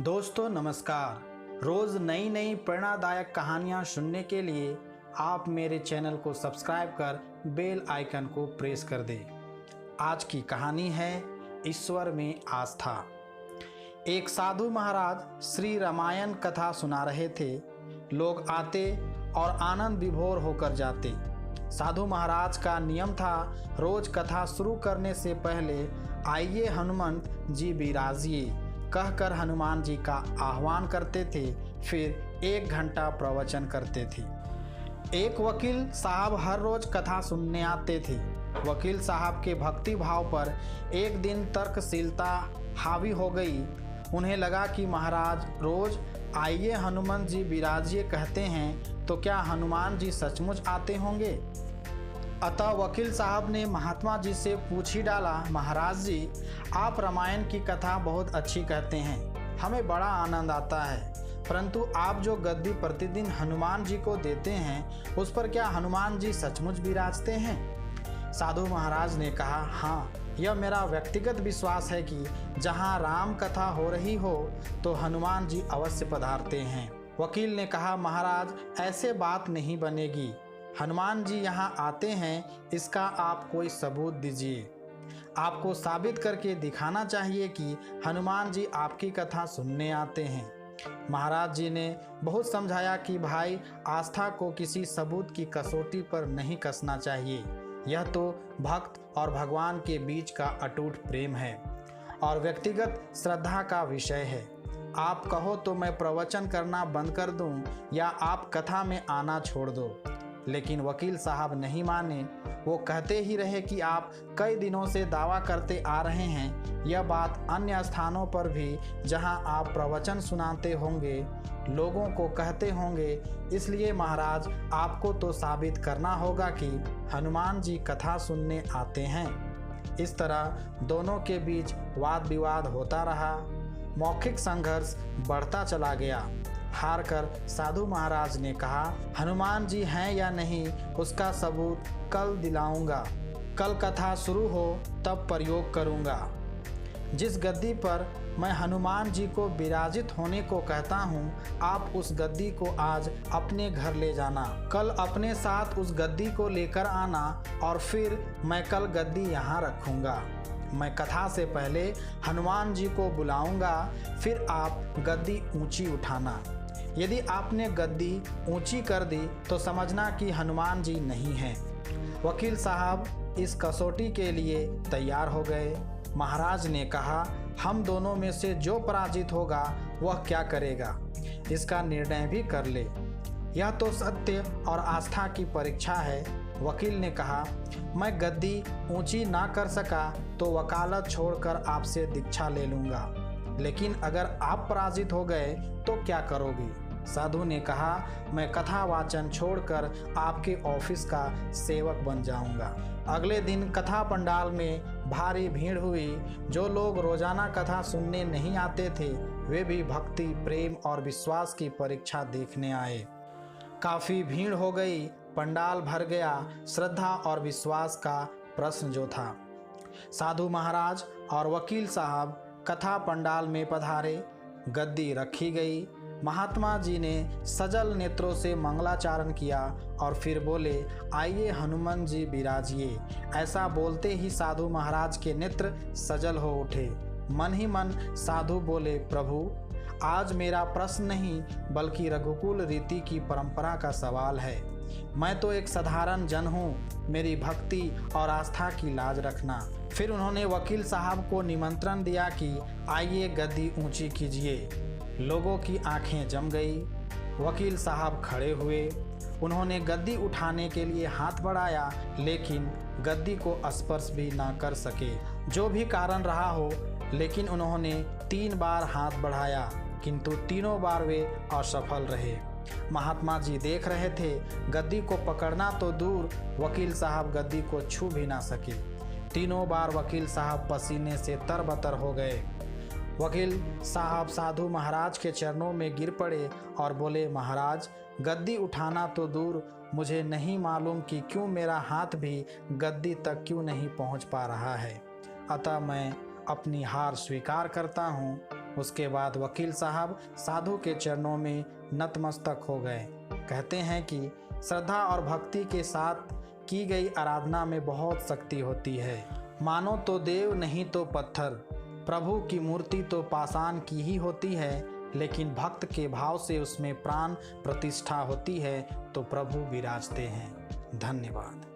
दोस्तों नमस्कार। रोज़ नई नई प्रेरणादायक कहानियाँ सुनने के लिए आप मेरे चैनल को सब्सक्राइब कर बेल आइकन को प्रेस कर दें। आज की कहानी है ईश्वर में आस्था। एक साधु महाराज श्री रामायण कथा सुना रहे थे। लोग आते और आनंद विभोर होकर जाते। साधु महाराज का नियम था, रोज कथा शुरू करने से पहले आइए हनुमंत जी विराजिए कहकर हनुमान जी का आह्वान करते थे। फिर 1 घंटा प्रवचन करते थे। एक वकील साहब हर रोज कथा सुनने आते थे। वकील साहब के भक्ति भाव पर एक दिन तर्कशीलता हावी हो गई। उन्हें लगा कि महाराज रोज आइए हनुमान जी विराजिए कहते हैं, तो क्या हनुमान जी सचमुच आते होंगे। अतः वकील साहब ने महात्मा जी से पूछ ही डाला, महाराज जी आप रामायण की कथा बहुत अच्छी कहते हैं, हमें बड़ा आनंद आता है, परंतु आप जो गद्दी प्रतिदिन हनुमान जी को देते हैं उस पर क्या हनुमान जी सचमुच विराजते हैं। साधु महाराज ने कहा, हाँ, यह मेरा व्यक्तिगत विश्वास है कि जहाँ राम कथा हो रही हो तो हनुमान जी अवश्य पधारते हैं। वकील ने कहा, महाराज ऐसे बात नहीं बनेगी, हनुमान जी यहाँ आते हैं, इसका आप कोई सबूत दीजिए। आपको साबित करके दिखाना चाहिए कि हनुमान जी आपकी कथा सुनने आते हैं। महाराज जी ने बहुत समझाया कि भाई आस्था को किसी सबूत की कसौटी पर नहीं कसना चाहिए। यह तो भक्त और भगवान के बीच का अटूट प्रेम है और व्यक्तिगत श्रद्धा का विषय है। आप कहो तो मैं प्रवचन करना बंद कर दूं या आप कथा में आना छोड़ दो। लेकिन वकील साहब नहीं माने। वो कहते ही रहे कि आप कई दिनों से दावा करते आ रहे हैं, यह बात अन्य स्थानों पर भी जहां आप प्रवचन सुनाते होंगे लोगों को कहते होंगे, इसलिए महाराज आपको तो साबित करना होगा कि हनुमान जी कथा सुनने आते हैं। इस तरह दोनों के बीच वाद विवाद होता रहा। मौखिक संघर्ष बढ़ता चला गया। हार कर साधु महाराज ने कहा, हनुमान जी हैं या नहीं उसका सबूत कल दिलाऊंगा। कल कथा शुरू हो तब प्रयोग करूंगा। जिस गद्दी पर मैं हनुमान जी को विराजित होने को कहता हूं, आप उस गद्दी को आज अपने घर ले जाना। कल अपने साथ उस गद्दी को लेकर आना और फिर मैं कल गद्दी यहाँ रखूंगा। मैं कथा से पहले हनुमान जी को बुलाऊंगा, फिर आप गद्दी ऊंची उठाना। यदि आपने गद्दी ऊंची कर दी तो समझना कि हनुमान जी नहीं हैं। वकील साहब इस कसौटी के लिए तैयार हो गए। महाराज ने कहा, हम दोनों में से जो पराजित होगा वह क्या करेगा, इसका निर्णय भी कर ले। यह तो सत्य और आस्था की परीक्षा है। वकील ने कहा, मैं गद्दी ऊंची ना कर सका तो वकालत छोड़कर आपसे दीक्षा ले लूँगा, लेकिन अगर आप पराजित हो गए तो क्या करोगे। साधु ने कहा, मैं कथा वाचन छोड़कर आपके ऑफिस का सेवक बन जाऊंगा। अगले दिन कथा पंडाल में भारी भीड़ हुई। जो लोग रोजाना कथा सुनने नहीं आते थे वे भी भक्ति, प्रेम और विश्वास की परीक्षा देखने आए। काफ़ी भीड़ हो गई, पंडाल भर गया। श्रद्धा और विश्वास का प्रश्न जो था। साधु महाराज और वकील साहब कथा पंडाल में पधारे। गद्दी रखी गई। महात्मा जी ने सजल नेत्रों से मंगलाचारण किया और फिर बोले, आइए हनुमान जी विराजिए। ऐसा बोलते ही साधु महाराज के नेत्र सजल हो उठे। मन ही मन साधु बोले, प्रभु आज मेरा प्रश्न नहीं बल्कि रघुकुल रीति की परंपरा का सवाल है। मैं तो एक साधारण जन हूँ, मेरी भक्ति और आस्था की लाज रखना। फिर उन्होंने वकील साहब को निमंत्रण दिया कि आइए गद्दी ऊंची कीजिए। लोगों की आंखें जम गई। वकील साहब खड़े हुए। उन्होंने गद्दी उठाने के लिए हाथ बढ़ाया, लेकिन गद्दी को स्पर्श भी ना कर सके। जो भी कारण रहा हो, लेकिन उन्होंने 3 बार हाथ बढ़ाया, किंतु तीनों बार वे असफल रहे। महात्मा जी देख रहे थे। गद्दी को पकड़ना तो दूर, वकील साहब गद्दी को छू भी ना सके। तीनों बार वकील साहब पसीने से तरबतर हो गए। वकील साहब साधु महाराज के चरणों में गिर पड़े और बोले, महाराज गद्दी उठाना तो दूर, मुझे नहीं मालूम कि क्यों मेरा हाथ भी गद्दी तक क्यों नहीं पहुंच पा रहा है। अतः मैं अपनी हार स्वीकार करता हूं। उसके बाद वकील साहब साधु के चरणों में नतमस्तक हो गए। कहते हैं कि श्रद्धा और भक्ति के साथ की गई आराधना में बहुत शक्ति होती है। मानो तो देव नहीं तो पत्थर, प्रभु की मूर्ति तो पाषाण की ही होती है, लेकिन भक्त के भाव से उसमें प्राण प्रतिष्ठा होती है तो प्रभु विराजते हैं। धन्यवाद।